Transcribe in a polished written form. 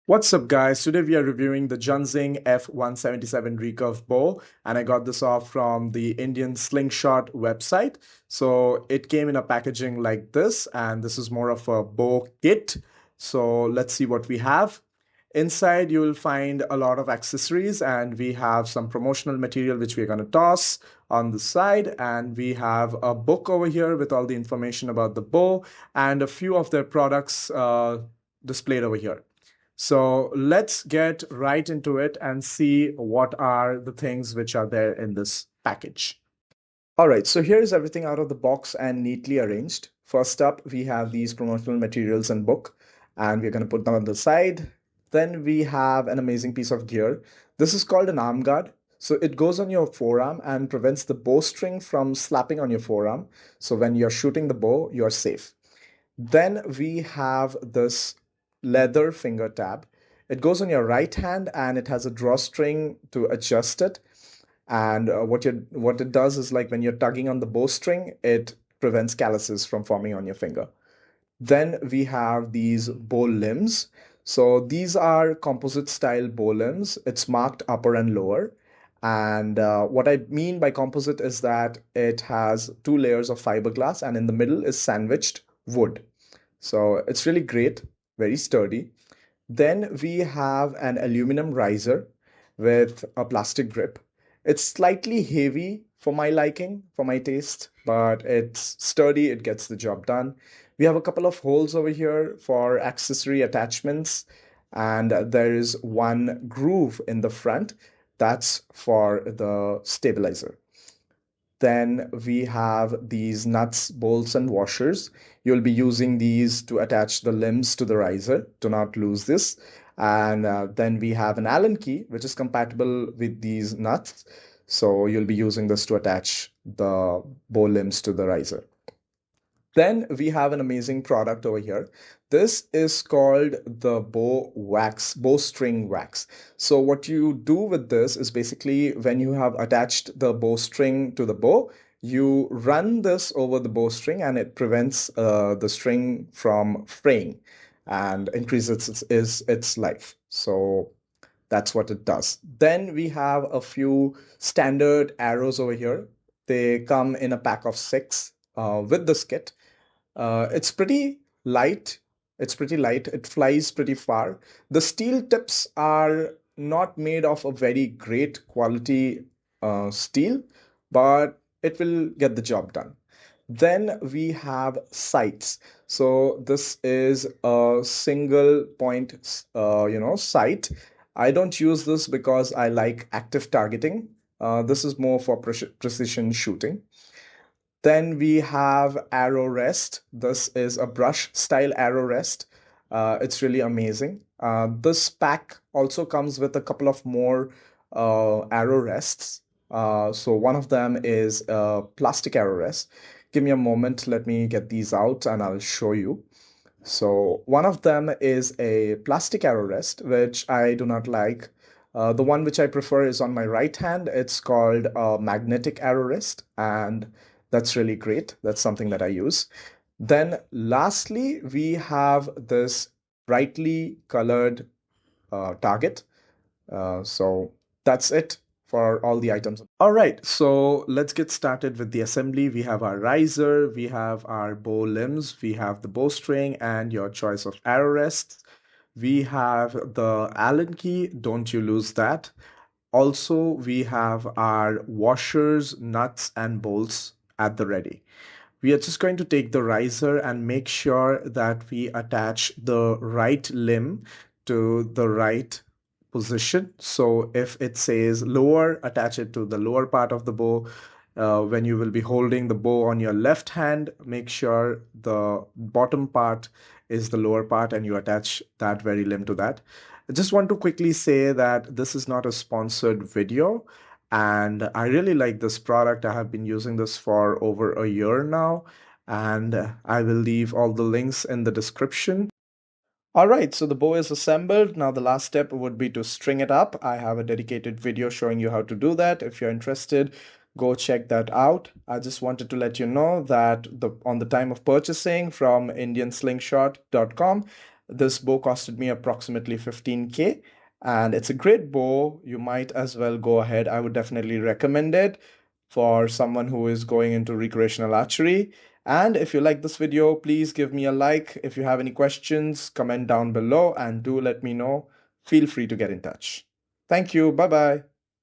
What's up, guys? Today we are reviewing the Junxing F177 Recurve Bow, and I got this off from the Indian Slingshot website. So it came in a packaging like this, and this is more of a bow kit. So let's see what we have. Inside, you will find a lot of accessories, and we have some promotional material which we're going to toss on the side. And we have a book over here with all the information about the bow and a few of their products displayed over here. So let's get right into it and see what are the things which are there in this package. All right, so here's everything out of the box and neatly arranged. First up, we have these promotional materials and book, and we're going to put them on the side. Then we have an amazing piece of gear. This is called an arm guard. So it goes on your forearm and prevents the bowstring from slapping on your forearm. So when you're shooting the bow, you're safe. Then we have this leather finger tab. It goes on your right hand and it has a drawstring to adjust it. And what it does is, like, when you're tugging on the bowstring, it prevents calluses from forming on your finger. Then we have these bow limbs. So these are composite style bow limbs. It's marked upper and lower. And what I mean by composite is that it has two layers of fiberglass, and in the middle is sandwiched wood. So it's really great, very sturdy. Then we have an aluminum riser with a plastic grip. It's slightly heavy for my liking, for my taste, but it's sturdy, it gets the job done. We have a couple of holes over here for accessory attachments, and there is one groove in the front that's for the stabilizer. Then we have these nuts, bolts, and washers. You'll be using these to attach the limbs to the riser. Do not lose this. And then we have an Allen key, which is compatible with these nuts. So you'll be using this to attach the bow limbs to the riser. Then we have an amazing product over here. This is called the bowstring wax. So what you do with this is, basically, when you have attached the bowstring to the bow, you run this over the bowstring and it prevents the string from fraying and increases its life. So that's what it does. Then we have a few standard arrows over here. They come in a pack of six with this kit. It's pretty light. It's pretty light. It flies pretty far. The steel tips are not made of a very great quality steel, but it will get the job done. Then we have sights. So this is a single point, sight. I don't use this because I like active targeting. This is more for precision shooting. Then we have arrow rest. This is a brush style arrow rest. It's really amazing. This pack also comes with a couple of more arrow rests. So one of them is a plastic arrow rest. Give me a moment. Let me get these out and I'll show you. So one of them is a plastic arrow rest, which I do not like. The one which I prefer is on my right hand. It's called a magnetic arrow rest, and that's really great. That's something that I use. Then lastly, we have this brightly colored target. So that's it for all the items. All right, so let's get started with the assembly. We have our riser, we have our bow limbs, we have the bowstring and your choice of arrow rests. We have the Allen key, don't you lose that. Also, we have our washers, nuts, and bolts at the ready. We are just going to take the riser and make sure that we attach the right limb to the right position. So if it says lower, attach it to the lower part of the bow. When you will be holding the bow on your left hand, make sure the bottom part is the lower part and you attach that very limb to that. I just want to quickly say that this is not a sponsored video, and I really like this product. I have been using this for over a year now, and I will leave all the links in the description. All right, so the bow is assembled. Now the last step would be to string it up. I have a dedicated video showing you how to do that. If you're interested, go check that out. I just wanted to let you know that on the time of purchasing from indianslingshot.com, This bow costed me approximately 15K, and it's a great bow. You might as well go ahead. I would definitely recommend it for someone who is going into recreational archery. And if you like this video, please give me a like. If you have any questions, comment down below and do let me know. Feel free to get in touch. Thank you. Bye bye.